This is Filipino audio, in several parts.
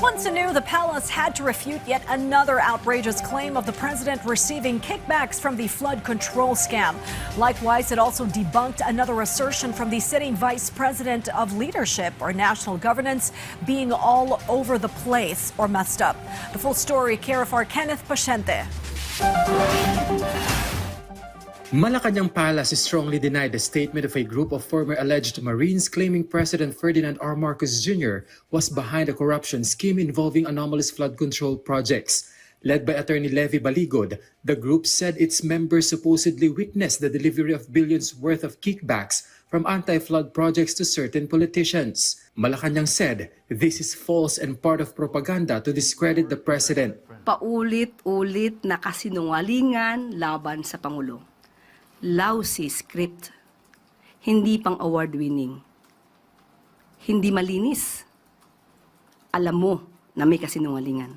Months anew, the palace had to refute yet another outrageous claim of the president receiving kickbacks from the flood control scam. Likewise, it also debunked another assertion from the sitting vice president of leadership or national governance being all over the place or messed up. The full story, KRFR Kenneth Paciente. Malacanang Palace strongly denied the statement of a group of former alleged Marines claiming President Ferdinand R. Marcos Jr. was behind a corruption scheme involving anomalous flood control projects. Led by Attorney Levy Baligod, the group said its members supposedly witnessed the delivery of billions worth of kickbacks from anti-flood projects to certain politicians. Malacanang said this is false and part of propaganda to discredit the president. Paulit-ulit na kasinungalingan laban sa Pangulo. Lousy script, hindi pang award-winning, hindi malinis. Alam mo na may kasinungalingan.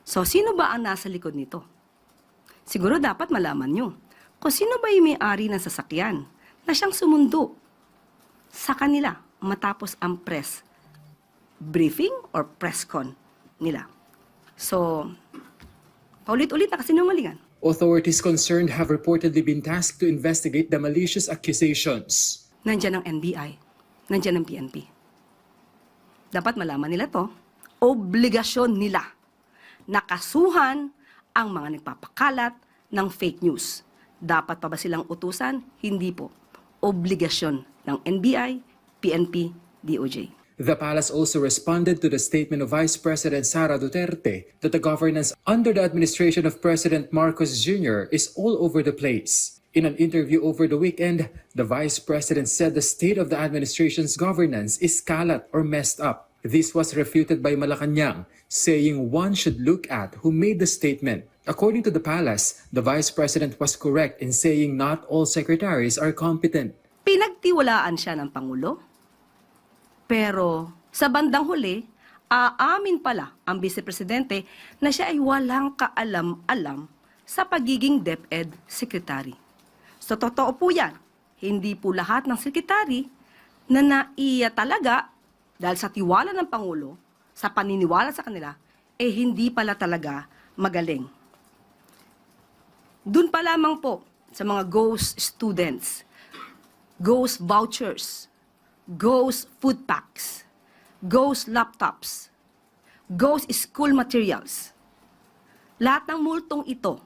So, sino ba ang nasa likod nito? Siguro dapat malaman nyo kung sino ba yung may-ari ng sasakyan na siyang sumundo sa kanila matapos ang press briefing or press con nila. So, paulit-ulit na kasinungalingan. Authorities concerned have reportedly been tasked to investigate the malicious accusations. Nandiyan ang NBI, nandiyan ang PNP. Dapat malaman nila to, obligasyon nila na kasuhan ang mga nagpapakalat ng fake news. Dapat pa ba silang utusan? Hindi po. Obligasyon ng NBI, PNP, DOJ. The palace also responded to the statement of Vice President Sara Duterte that the governance under the administration of President Marcos Jr. is all over the place. In an interview over the weekend, the Vice President said the state of the administration's governance is kalat or messed up. This was refuted by Malacanang, saying one should look at who made the statement. According to the palace, the Vice President was correct in saying not all secretaries are competent. Pinagtiwalaan siya ng Pangulo. Pero sa bandang huli, aamin pala ang Vice Presidente na siya ay walang kaalam-alam sa pagiging DepEd Secretary. So totoo po yan, hindi po lahat ng sekretary na naiya talaga dahil sa tiwala ng Pangulo, sa paniniwala sa kanila, hindi pala talaga magaling. Doon pa lamang po sa mga ghost students, ghost vouchers, ghost food packs, ghost laptops, ghost school materials. Lahat ng multong ito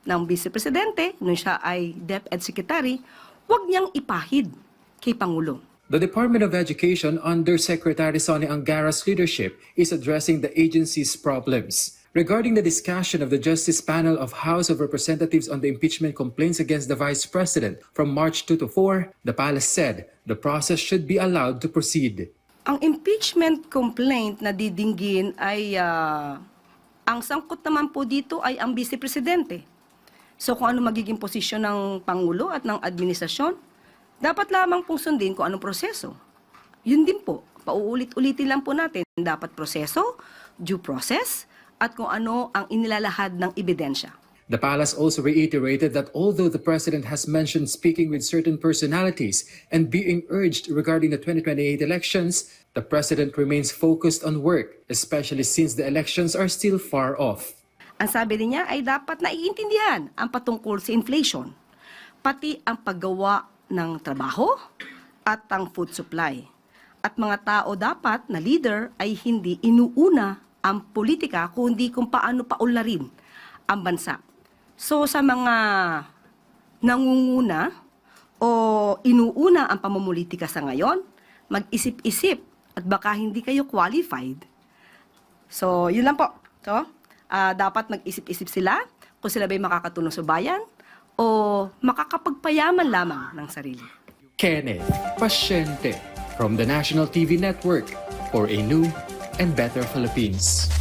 ng Vice Presidente, nung siya ay DepEd Secretary, huwag niyang ipahid kay Pangulo. The Department of Education under Secretary Sonny Angara's leadership is addressing the agency's problems. Regarding the discussion of the Justice Panel of House of Representatives on the impeachment complaints against the Vice President from March 2 to 4, the palace said the process should be allowed to proceed. Ang impeachment complaint na didinggin ay, ang sangkot naman po dito ay ang Vice Presidente. So kung ano magiging posisyon ng Pangulo at ng administrasyon, dapat lamang pong sundin kung anong proseso. Yun din po, pauulit-ulitin lang po natin, dapat proseso, due process, at kung ano ang inilalahad ng ebidensya. The palace also reiterated that although the president has mentioned speaking with certain personalities and being urged regarding the 2028 elections, the president remains focused on work, especially since the elections are still far off. Ang sabi niya ay dapat naiintindihan ang patungkol sa inflation, pati ang paggawa ng trabaho at ang food supply. At mga tao dapat na leader ay hindi inuuna ang politika kundi kung paano paunlarin ang bansa. So sa mga nangunguna o inuuna ang pamumulitika sa ngayon, mag-isip-isip at baka hindi kayo qualified. So yun lang po. So, dapat mag-isip-isip sila kung sila ba'y makakatulong sa bayan o makakapagpayaman lamang ng sarili. Kenneth Paciente from the National TV Network for a new and better Philippines.